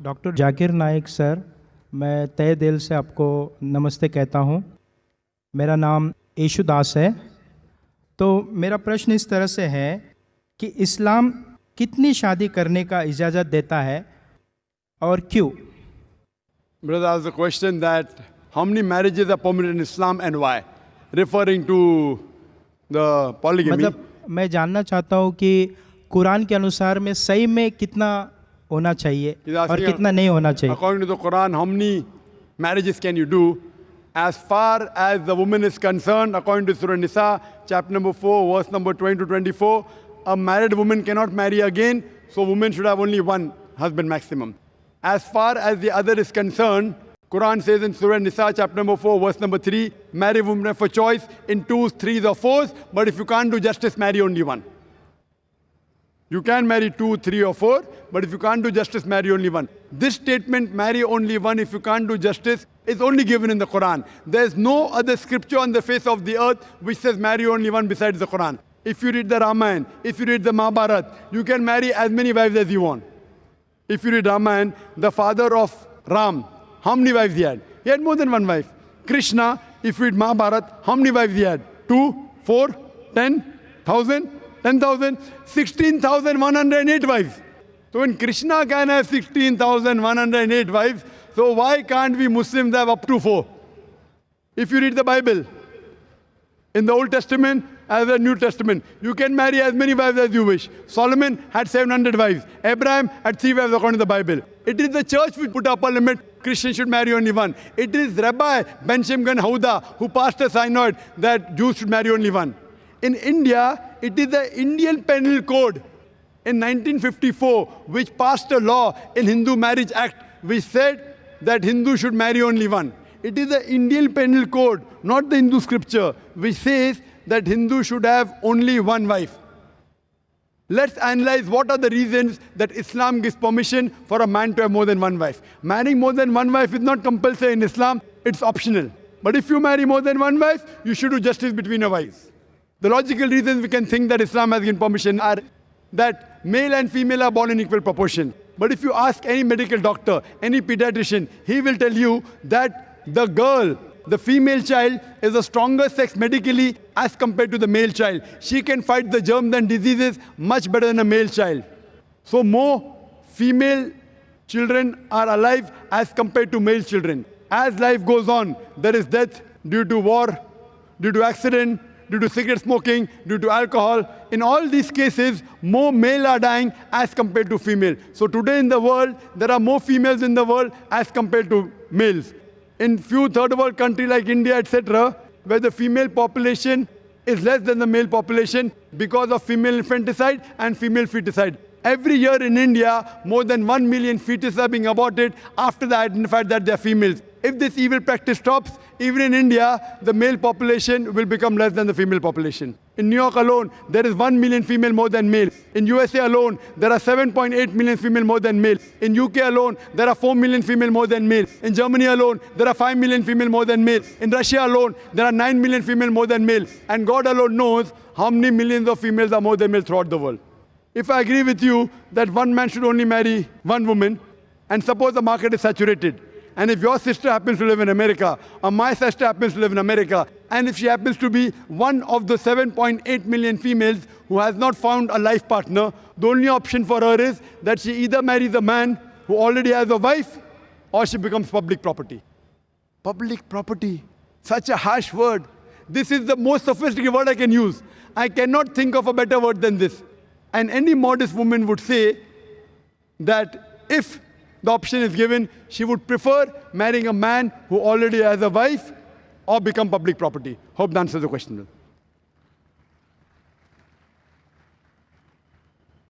Doctor Zakir Naik sir, मैं तहे दिल से आपको नमस्ते कहता हूँ। मेरा नाम येशुदास है। तो मेरा प्रश्न इस तरह से है कि इस्लाम कितनी शादी करने का इजाज़त देता है और क्यों? Brother asked the question that how many marriages are permitted in Islam and why? Referring to the polygamy. मतलब मैं जानना चाहता हूँ कि कुरान के अनुसार में सही में कितना होना चाहिए और कितना नहीं होना चाहिए। According to the Quran, how many marriages can you do? As far as the woman is concerned, according to Surah Nisa, chapter number 4, verse number 20 to 24, a married woman cannot marry again, so women should have only one husband maximum. As far as the other is concerned, Quran says in Surah Nisa, chapter number 4, verse number 3, marry women for choice in 2s, 3s or 4s, but if you can't do justice, marry only one. You can marry 2, 3 or 4, but if you can't do justice, marry only one. This statement, marry only one if you can't do justice, is only given in the Quran. There is no other scripture on the face of the earth which says marry only one besides the Quran. If you read the Ramayana, if you read the Mahabharata, you can marry as many wives as you want. If you read Ramayana, the father of Ram, how many wives he had? He had more than one wife. Krishna, if you read Mahabharata, how many wives he had? 2, 4, 10, 1,000, 10,000, 16,108 wives. So when Krishna can have 16,108 wives, so why can't we Muslims have up to 4? If you read the Bible, in the Old Testament as the New Testament, you can marry as many wives as you wish. Solomon had 700 wives. Abraham had 3 wives according to the Bible. It is the church which put up a limit. Christians should marry only one. It is Rabbi Ben Shimgan Houda who passed a synod that Jews should marry only one. In India, it is the Indian Penal Code in 1954 which passed a law in Hindu Marriage Act which said that Hindus should marry only one. It is the Indian Penal Code, not the Hindu scripture, which says that Hindus should have only one wife. Let's analyze what are the reasons that Islam gives permission for a man to have more than one wife. Marrying more than one wife is not compulsory in Islam, it's optional. But if you marry more than one wife, you should do justice between your wives. The logical reasons we can think that Islam has given permission are that male and female are born in equal proportion. But if you ask any medical doctor, any pediatrician, he will tell you that the girl, the female child, is the stronger sex medically as compared to the male child. She can fight the germs and diseases much better than a male child. So more female children are alive as compared to male children. As life goes on, there is death due to war, due to accident, due to cigarette smoking, due to alcohol. In all these cases, more male are dying as compared to female. So today in the world, there are more females in the world as compared to males. In few third world countries like India, etc., where the female population is less than the male population because of female infanticide and female feticide. Every year in India, more than 1 million fetuses are being aborted after they identified that they are females. If this evil practice stops, even in India, the male population will become less than the female population. In New York alone, there is 1 million female more than males. In USA alone, there are 7.8 million female more than males. In UK alone, there are 4 million female more than males. In Germany alone, there are 5 million female more than males. In Russia alone, there are 9 million female more than males. And God alone knows how many millions of females are more than males throughout the world. If I agree with you that one man should only marry one woman, and suppose the market is saturated, and if your sister happens to live in America, or my sister happens to live in America, and if she happens to be one of the 7.8 million females who has not found a life partner, the only option for her is that she either marries a man who already has a wife, or she becomes public property. Public property, such a harsh word. This is the most sophisticated word I can use. I cannot think of a better word than this. And any modest woman would say that if the option is given, she would prefer marrying a man who already has a wife or become public property. Hope that answers the question.